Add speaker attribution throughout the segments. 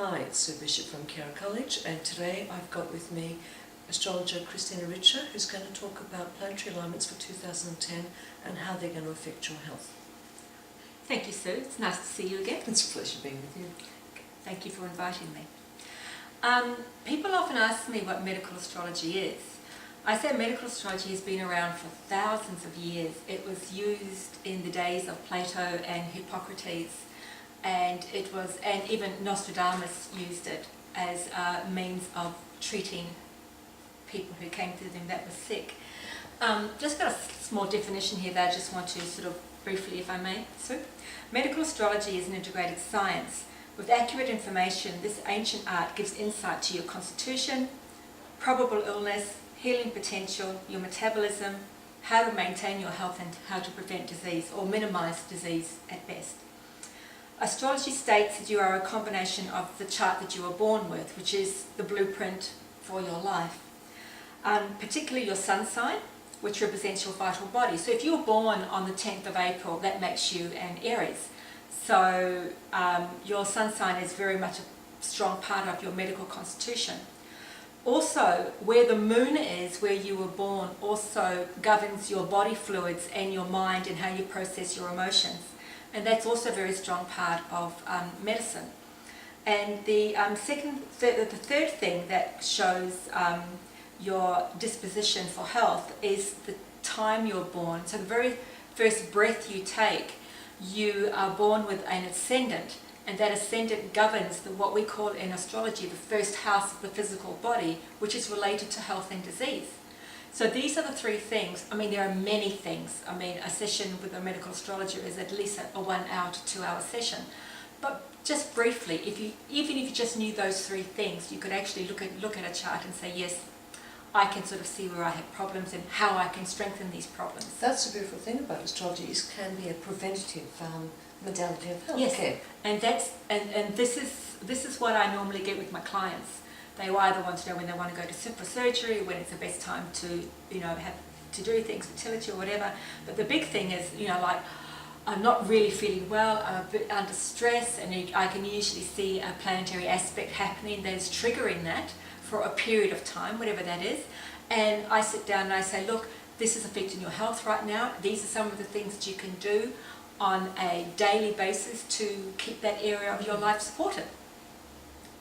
Speaker 1: Hi, it's Sue Bishop from Care College, and today I've got with me astrologer Christina Richter, who's going to talk about planetary alignments for 2010 and how they're going to affect your health.
Speaker 2: Thank you, Sue. It's nice to see you again.
Speaker 1: It's a pleasure being with you.
Speaker 2: Thank you for inviting me. People often ask me what medical astrology is. I say medical astrology has been around for thousands of years. It was used in the days of Plato and Hippocrates, and even Nostradamus used it as a means of treating people who came to them that were sick. Just got a small definition here that I just want to sort of briefly, if I may, Sue. Medical astrology is an integrated science. With accurate information, this ancient art gives insight to your constitution, probable illness, healing potential, your metabolism, how to maintain your health and how to prevent disease or minimize disease at best. Astrology states that you are a combination of the chart that you were born with, which is the blueprint for your life. Particularly your sun sign, which represents your vital body. So if you were born on the 10th of April, that makes you an Aries. So your sun sign is very much a strong part of your medical constitution. Also, where the moon is, where you were born, also governs your body fluids and your mind and how you process your emotions. And that's also a very strong part of medicine. And the third thing that shows your disposition for health is the time you're born. So the very first breath you take, you are born with an ascendant, and that ascendant governs what we call in astrology the first house of the physical body, which is related to health and disease. So these are the three things. I mean, there are many things. I mean, a session with a medical astrologer is at least a 1 hour to 2 hour session. But just briefly, even if you just knew those three things, you could actually look at a chart and say, yes, I can sort of see where I have problems and how I can strengthen these problems.
Speaker 1: That's the beautiful thing about astrology, it can be a preventative modality of health.
Speaker 2: Yes,
Speaker 1: care.
Speaker 2: and this is what I normally get with my clients. They either want to know when they want to go for surgery, when it's the best time to have to do things, fertility or whatever. But the big thing is like I'm not really feeling well, I'm a bit under stress, and I can usually see a planetary aspect happening that is triggering that for a period of time, whatever that is. And I sit down and I say, look, this is affecting your health right now. These are some of the things that you can do on a daily basis to keep that area of your life supported.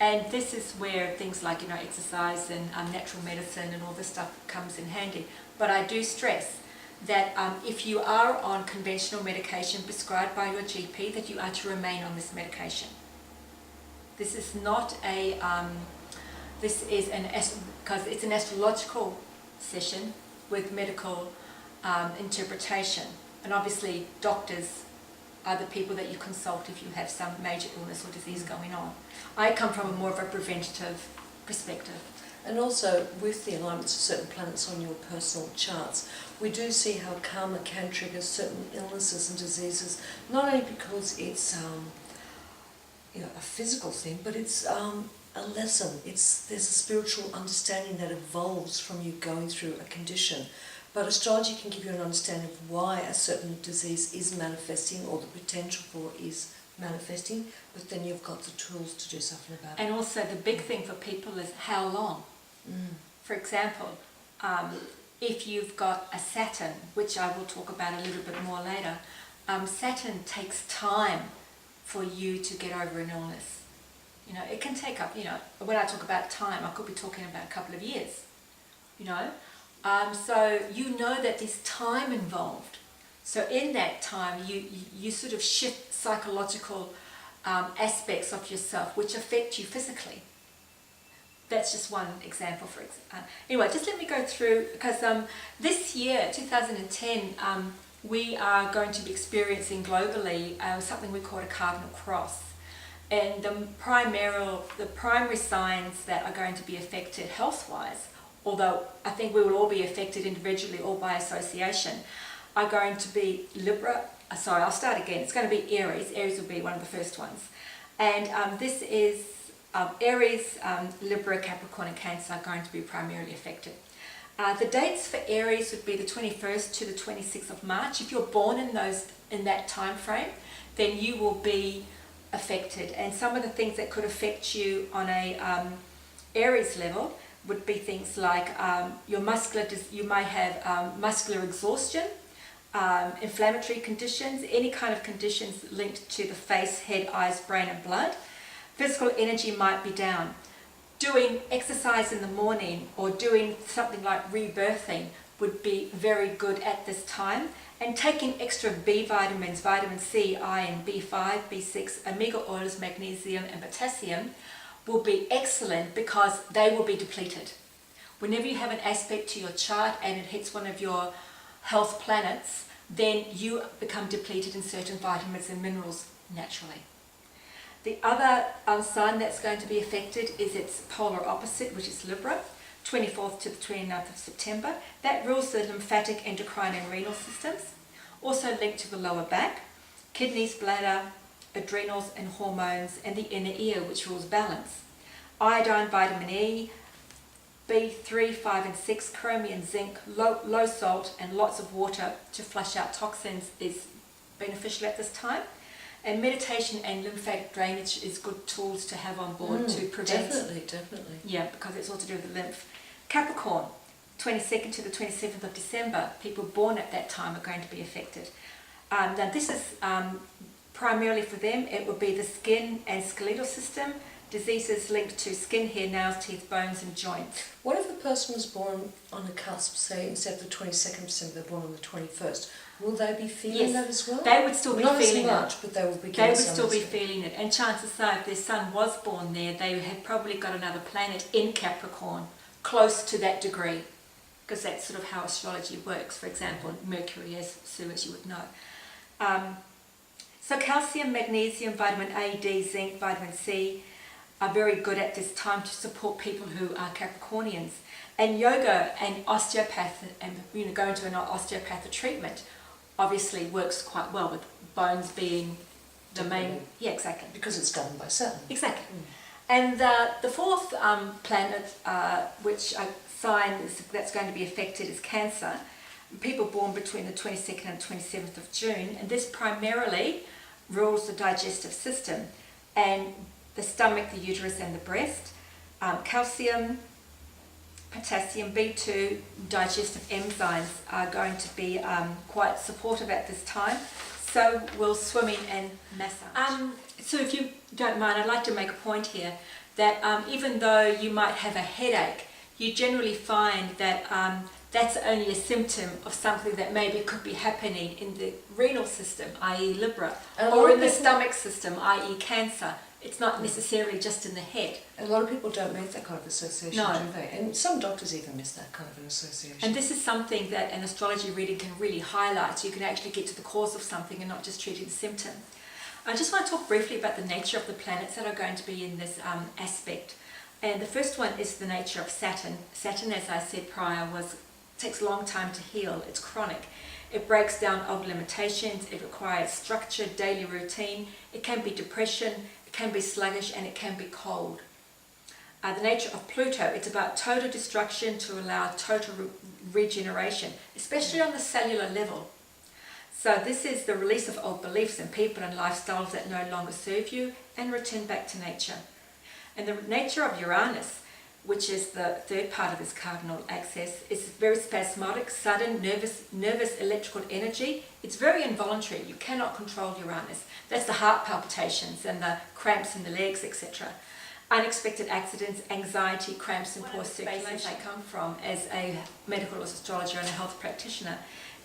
Speaker 2: And this is where things like exercise and natural medicine and all this stuff comes in handy. But I do stress that if you are on conventional medication prescribed by your GP, that you are to remain on this medication. This is not a because it's an astrological session with medical interpretation, and obviously doctors are the people that you consult if you have some major illness or disease going on. I come from more of a preventative perspective.
Speaker 1: And also, with the alignments of certain planets on your personal charts, we do see how karma can trigger certain illnesses and diseases, not only because it's a physical thing, but it's a lesson. There's a spiritual understanding that evolves from you going through a condition. But astrology can give you an understanding of why a certain disease is manifesting or the potential for it is manifesting, but then you've got the tools to do something about it.
Speaker 2: And also the big thing for people is how long. For example, if you've got a Saturn, which I will talk about a little bit more later, Saturn takes time for you to get over an illness. It can take up, when I talk about time, I could be talking about a couple of years, so that there's time involved. So in that time, you sort of shift psychological aspects of yourself which affect you physically. That's just one example. Anyway, just let me go through, because this year, 2010, we are going to be experiencing globally something we call a cardinal cross. And the primary signs that are going to be affected health-wise, although I think we will all be affected individually or by association, are going to be I'll start again. It's going to be Aries. Aries will be one of the first ones. And this is Aries, Libra, Capricorn and Cancer are going to be primarily affected. The dates for Aries would be the 21st to the 26th of March. If you're born in that time frame, then you will be affected, and some of the things that could affect you on a Aries level would be things like you might have muscular exhaustion, inflammatory conditions, any kind of conditions linked to the face, head, eyes, brain and blood. Physical energy might be down. Doing exercise in the morning or doing something like rebirthing would be very good at this time. And taking extra B vitamins, vitamin C, iron, B5, B6, omega oils, magnesium and potassium will be excellent because they will be depleted. Whenever you have an aspect to your chart and it hits one of your health planets, then you become depleted in certain vitamins and minerals naturally. The other sign that's going to be affected is its polar opposite, which is Libra, 24th to the 29th of September. That rules the lymphatic, endocrine and renal systems, also linked to the lower back, kidneys, bladder, adrenals and hormones, and the inner ear, which rules balance. Iodine, vitamin E, B3, 5 and 6, chromium, zinc, low salt and lots of water to flush out toxins is beneficial at this time. And meditation and lymphatic drainage is good tools to have on board to prevent.
Speaker 1: Definitely.
Speaker 2: Yeah, because it's all to do with the lymph. Capricorn, 22nd to the 27th of December, people born at that time are going to be affected. Now this is primarily for them, it will be the skin and skeletal system, diseases linked to skin, hair, nails, teeth, bones and joints.
Speaker 1: What if a person was born on a cusp, say instead of the 22nd of December, they're born on the 21st? Will they be feeling that as well?
Speaker 2: They would still be feeling
Speaker 1: Not as much, but they will be getting some.
Speaker 2: They would still be feeling it. And chances are, if their son was born there, they had probably got another planet in Capricorn, close to that degree. Because that's sort of how astrology works. For example, Mercury, as Sue, as you would know. So calcium, magnesium, vitamin A, D, zinc, vitamin C are very good at this time to support people who are Capricornians. And yoga and osteopath and going to an osteopathic treatment obviously works quite well, with bones being the main. Yeah, exactly.
Speaker 1: Because it's governed by Saturn.
Speaker 2: Exactly. And the fourth planet, which a sign that's going to be affected, is Cancer. People born between the 22nd and 27th of June, and this primarily rules the digestive system and the stomach, the uterus and the breast. Calcium, potassium, B2, digestive enzymes are going to be quite supportive at this time. So will swimming and massage. So if you don't mind, I'd like to make a point here that even though you might have a headache, you generally find that that's only a symptom of something that maybe could be happening in the renal system, i.e. Libra, or in the stomach system, i.e. Cancer. It's not necessarily just in the head.
Speaker 1: A lot of people don't make that kind of association, do they? And some doctors even miss that kind of an association.
Speaker 2: And this is something that an astrology reading can really highlight, so you can actually get to the cause of something and not just treating the symptom. I just want to talk briefly about the nature of the planets that are going to be in this aspect. And the first one is the nature of Saturn. Saturn, as I said prior, takes a long time to heal. It's chronic. It breaks down old limitations. It requires structure, daily routine. It can be depression. It can be sluggish, and it can be cold. The nature of Pluto, it's about total destruction to allow total regeneration, especially on the cellular level. So this is the release of old beliefs and people and lifestyles that no longer serve you, and return back to nature. And the nature of Uranus, which is the third part of this cardinal axis, is very spasmodic, sudden, nervous electrical energy. It's very involuntary. You cannot control Uranus. That's the heart palpitations and the cramps in the legs, etc. Unexpected accidents, anxiety, cramps and poor circulation. I come from as a medical astrologer and a health practitioner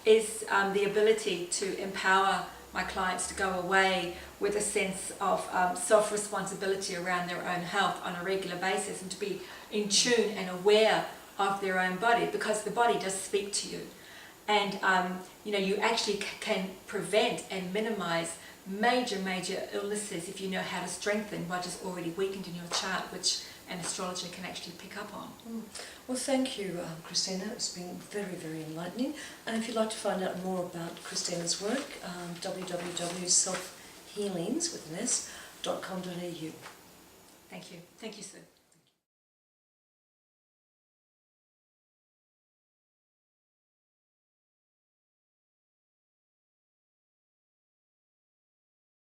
Speaker 2: is the ability to empower my clients to go away with a sense of self-responsibility around their own health on a regular basis, and to be in tune and aware of their own body, because the body does speak to you. And you actually can prevent and minimize major illnesses if you know how to strengthen what is already weakened in your chart, which an astrologer can actually pick up on.
Speaker 1: Well, thank you, Christina. It's been very enlightening. And if you'd like to find out more about Christina's work, www.selfhealings.com.au.
Speaker 2: Thank you. Thank you, Sue.